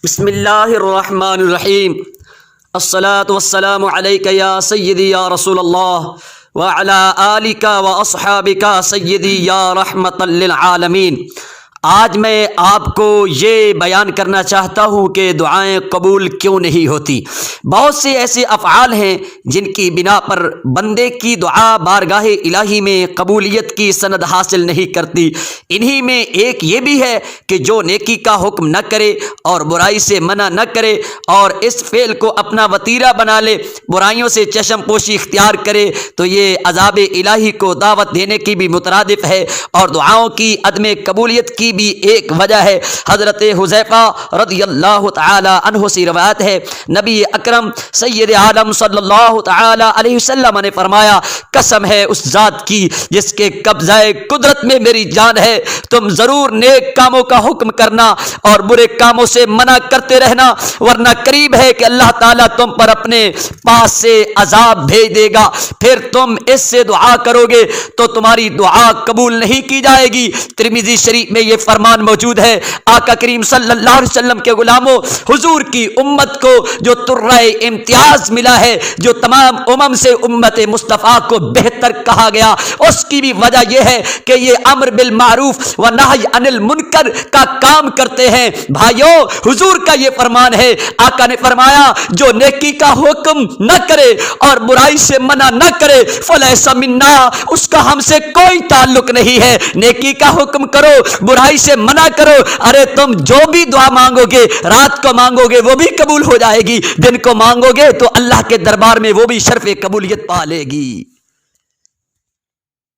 بسم اللہ الرحمن الرحیم الصلاة والسلام علیک یا سیدی یا رسول اللہ وعلی آلک واصحابک سیدی یا رحمۃ للعالمین۔ آج میں آپ کو یہ بیان کرنا چاہتا ہوں کہ دعائیں قبول کیوں نہیں ہوتی۔ بہت سے ایسے افعال ہیں جن کی بنا پر بندے کی دعا بارگاہ الہی میں قبولیت کی سند حاصل نہیں کرتی۔ انہی میں ایک یہ بھی ہے کہ جو نیکی کا حکم نہ کرے اور برائی سے منع نہ کرے اور اس فعل کو اپنا وتیرہ بنا لے، برائیوں سے چشم پوشی اختیار کرے، تو یہ عذاب الہی کو دعوت دینے کی بھی مترادف ہے اور دعاؤں کی عدم قبولیت کی بھی ایک وجہ ہے۔ حضرت حذیفہ رضی اللہ تعالی عنہ سے روایت ہے، نبی اکرم سید عالم صلی اللہ تعالی علیہ وسلم نے فرمایا، قسم ہے اس ذات کی جس کے قبضہ قدرت میں میری جان ہے، تم ضرور نیک کاموں کا حکم کرنا اور برے کاموں سے منع کرتے رہنا، ورنہ قریب ہے کہ اللہ تعالیٰ تم پر اپنے پاس سے عذاب بھیج دے گا، پھر تم اس سے دعا کرو گے تو تمہاری دعا قبول نہیں کی جائے گی۔ ترمذی شریف میں یہ فرمان موجود ہے۔ آقا کریم صلی اللہ علیہ وسلم کے غلاموں، حضور کی امت کو جو ترہ امتیاز ملا ہے، جو تمام امم سے امت مصطفیٰ کو بہتر کہا گیا، اس کی بھی وجہ یہ ہے کہ یہ امر بالمعروف و نہی عن المنکر کا کام کرتے ہیں۔ بھائیو، حضور کا یہ فرمان ہے، آقا نے فرمایا جو نیکی کا حکم نہ کرے اور برائی سے منع نہ کرے فلیس منا، اس کا ہم سے کوئی تعلق نہیں ہے۔ نیکی کا حکم کرو، برائی سے منع کرو، ارے تم جو بھی دعا مانگو گے، رات کو مانگو گے وہ بھی قبول ہو جائے گی، دن کو مانگو گے تو اللہ کے دربار میں وہ بھی شرف قبولیت پا لے گی۔